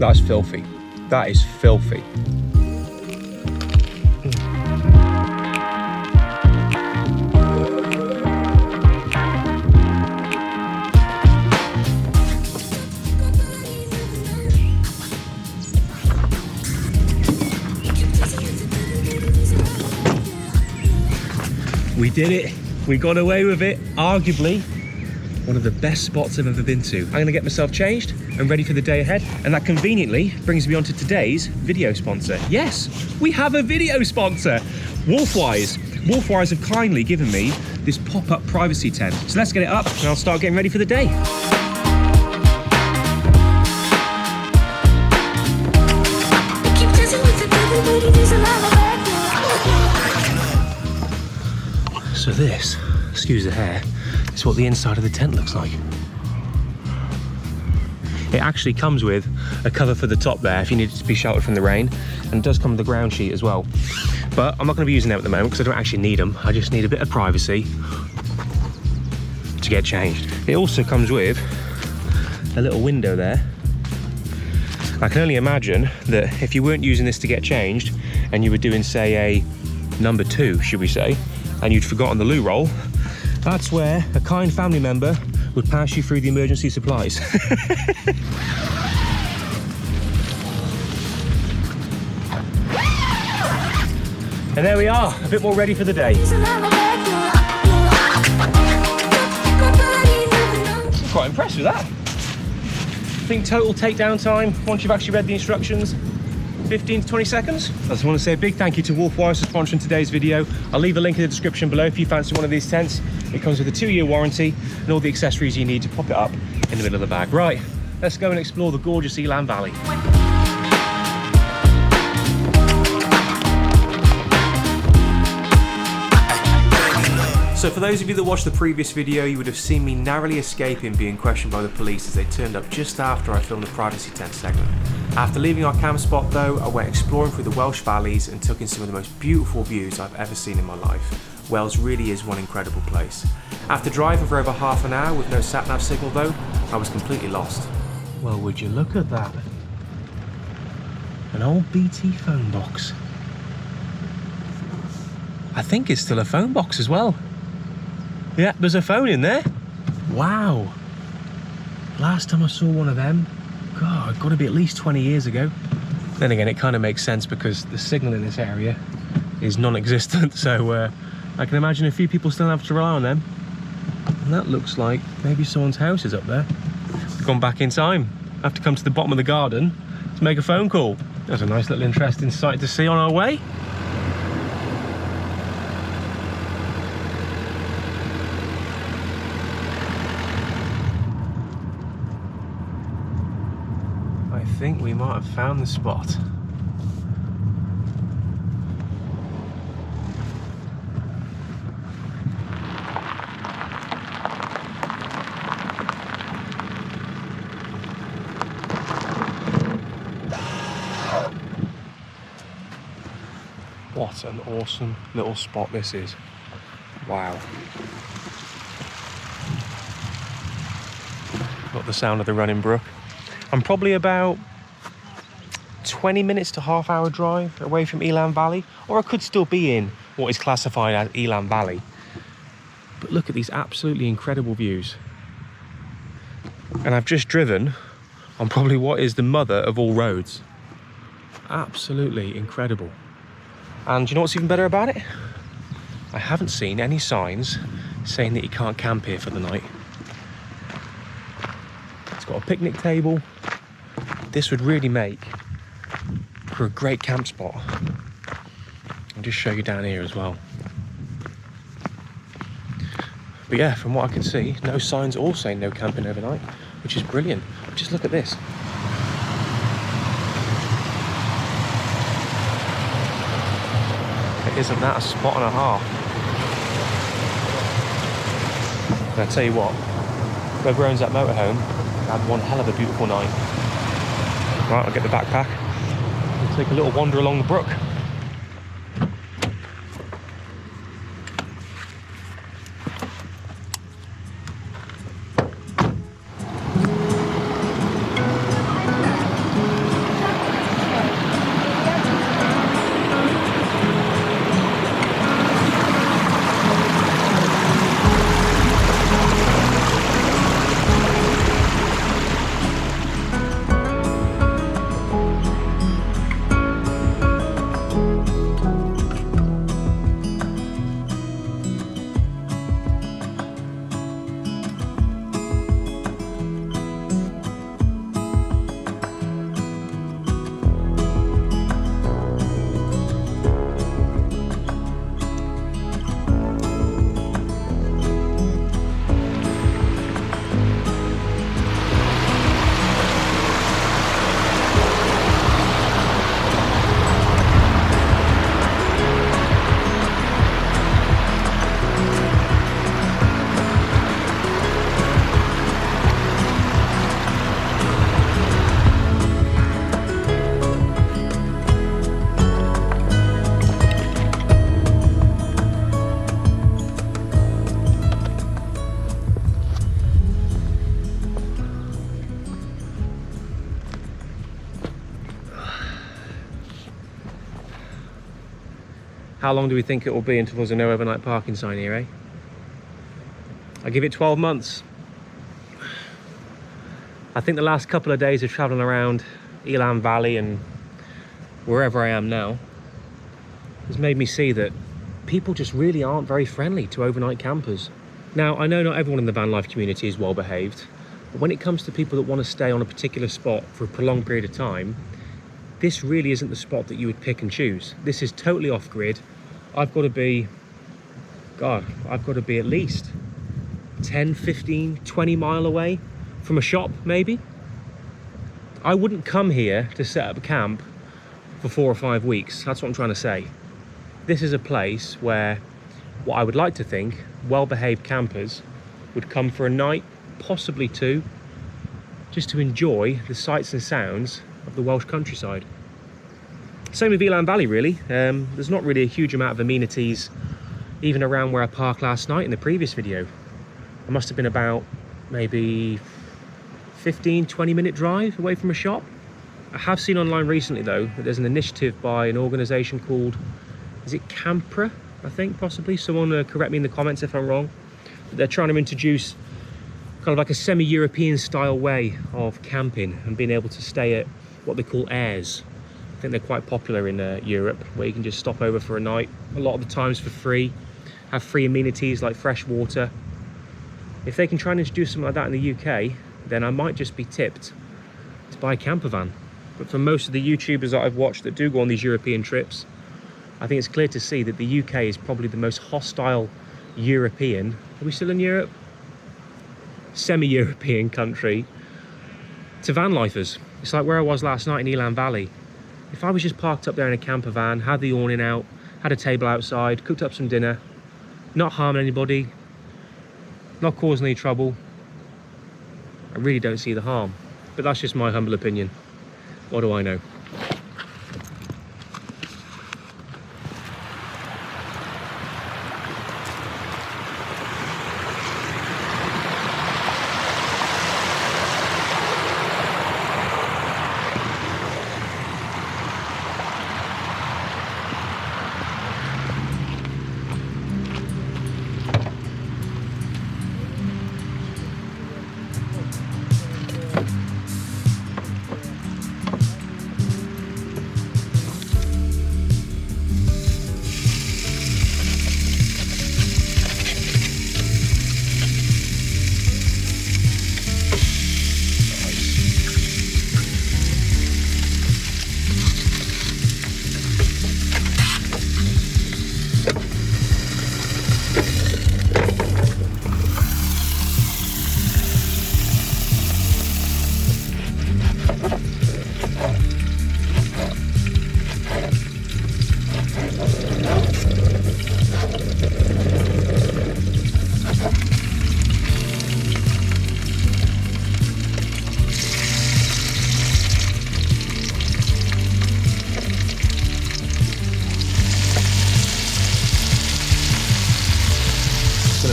That's filthy. That is filthy. We did it. We got away with it. Arguably one of the best spots I've ever been to. I'm gonna get myself changed and ready for the day ahead. And that conveniently brings me on to today's video sponsor. Yes, we have a video sponsor, WolfWise. WolfWise have kindly given me this pop-up privacy tent. So let's get it up and I'll start getting ready for the day. So this, excuse the hair, is what the inside of the tent looks like. It actually comes with a cover for the top there if you need it to be sheltered from the rain, and it does come with a ground sheet as well. But I'm not going to be using them at the moment because I don't actually need them. I just need a bit of privacy to get changed. It also comes with a little window there. I can only imagine that if you weren't using this to get changed and you were doing, say, a number 2, should we say, and you'd forgotten the loo roll, that's where a kind family member would pass you through the emergency supplies. And there we are, a bit more ready for the day. I'm quite impressed with that. I think total takedown time, once you've actually read the instructions, 15 to 20 seconds. I just want to say a big thank you to WolfWise for sponsoring today's video. I'll leave a link in the description below if you fancy one of these tents. It comes with a 2-year warranty and all the accessories you need to pop it up in the middle of the bag. Right, let's go and explore the gorgeous Elan Valley. So for those of you that watched the previous video, you would have seen me narrowly escaping being questioned by the police as they turned up just after I filmed the privacy tent segment. After leaving our camp spot though, I went exploring through the Welsh valleys and took in some of the most beautiful views I've ever seen in my life. Wales really is one incredible place. After driving for over half an hour with no sat-nav signal though, I was completely lost. Well, would you look at that? An old BT phone box. I think it's still a phone box as well. Yeah, there's a phone in there. Wow. Last time I saw one of them, God, got to be at least 20 years ago. Then again, it kind of makes sense because the signal in this area is non-existent. So I can imagine a few people still have to rely on them. And that looks like maybe someone's house is up there. We've gone back in time. I have to come to the bottom of the garden to make a phone call. That's a nice little interesting sight to see on our way. I think we might have found the spot. What an awesome little spot this is. Wow. Got the sound of the running brook. I'm probably about 20 minutes to half-hour drive away from Elan Valley, or I could still be in what is classified as Elan Valley. But look at these absolutely incredible views. And I've just driven on probably what is the mother of all roads. Absolutely incredible. And do you know what's even better about it? I haven't seen any signs saying that you can't camp here for the night. It's got a picnic table. This would really make for a great camp spot. I'll just show you down here as well. But yeah, from what I can see, no signs all saying no camping overnight, which is brilliant. Just look at this. Isn't that a spot and a half? And I tell you what, whoever owns that motorhome had one hell of a beautiful night. Right, I'll get the backpack and take a little wander along the brook. How long do we think it will be until there's a no overnight parking sign here, eh? I give it 12 months. I think the last couple of days of traveling around Elan Valley and wherever I am now has made me see that people just really aren't very friendly to overnight campers. Now, I know not everyone in the van life community is well behaved, but when it comes to people that want to stay on a particular spot for a prolonged period of time, this really isn't the spot that you would pick and choose. This is totally off grid. I've got to be at least 10, 15, 20 mile away from a shop, maybe. I wouldn't come here to set up a camp for 4 or 5 weeks. That's what I'm trying to say. This is a place where, what I would like to think, well-behaved campers would come for a night, possibly 2, just to enjoy the sights and sounds of the Welsh countryside. Same with Elan Valley, really. There's not really a huge amount of amenities even around where I parked last night in the previous video. I must have been about maybe 15-20 minute drive away from a shop. I have seen online recently though that there's an initiative by an organisation called, is it Campra, I think, possibly? Someone correct me in the comments if I'm wrong. But they're trying to introduce kind of like a semi-European style way of camping and being able to stay at what they call airs. I think they're quite popular in Europe, where you can just stop over for a night, a lot of the times for free, have free amenities like fresh water. If they can try and introduce something like that in the UK, then I might just be tipped to buy a camper van. But for most of the YouTubers that I've watched that do go on these European trips, I think it's clear to see that the UK is probably the most hostile European, are we still in Europe? Semi-European country to van lifers. It's like where I was last night in Elan Valley. If I was just parked up there in a camper van, had the awning out, had a table outside, cooked up some dinner, not harming anybody, not causing any trouble, I really don't see the harm. But that's just my humble opinion. What do I know?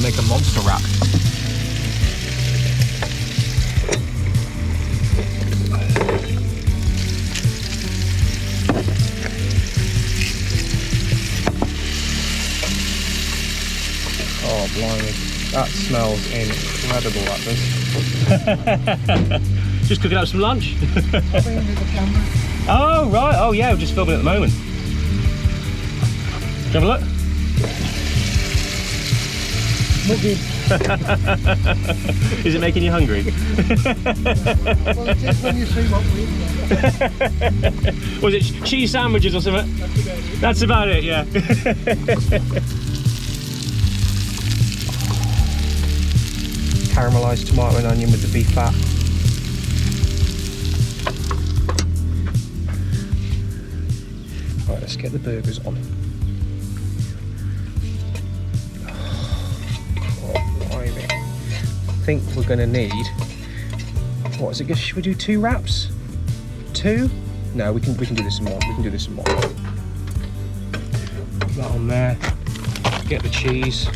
Make a monster wrap. Oh, blimey. That smells incredible, that does. Just cooking up some lunch? Oh, right. Oh, yeah, we're just filming at the moment. Have a look. Is it making you hungry? Well, it is when you see what we eat. Was it cheese sandwiches or something? That's about it, yeah. Caramelised tomato and onion with the beef fat. Right, let's get the burgers on. I think we're going to need, what is it, should we do 2 wraps? 2? No, we can do this in one. We can do this in one. Put that on there. Get the cheese.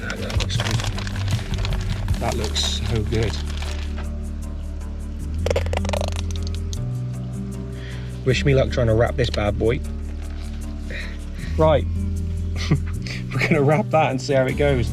That looks good. That looks so good. Wish me luck trying to wrap this bad boy. Right, we're gonna wrap that and see how it goes.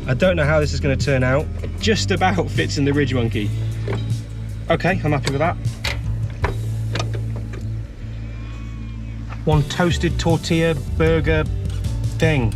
I don't know how this is gonna turn out. It just about fits in the Ridge Monkey. Okay, I'm happy with that. One toasted tortilla burger thing.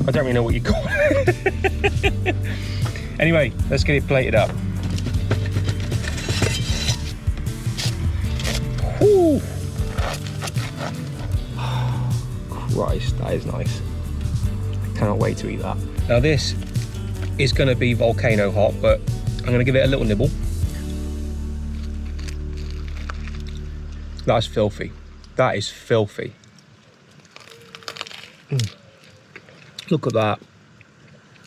I don't really know what you call it. Anyway, let's get it plated up. Whew. Christ, that is nice. I cannot wait to eat that. Now this is gonna be volcano hot, but I'm gonna give it a little nibble. That's filthy. That is filthy. Look at that.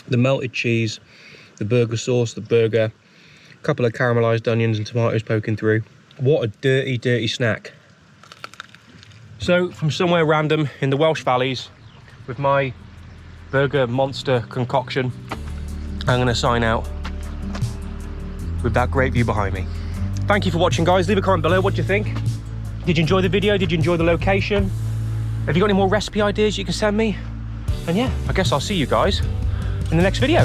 The melted cheese, the burger sauce, the burger, a couple of caramelized onions and tomatoes poking through. What a dirty, dirty snack. So, from somewhere random in the Welsh valleys, with my burger monster concoction, I'm gonna sign out with that great view behind me. Thank you for watching, guys. Leave a comment below. What do you think? Did you enjoy the video? Did you enjoy the location? Have you got any more recipe ideas you can send me? And yeah, I guess I'll see you guys in the next video.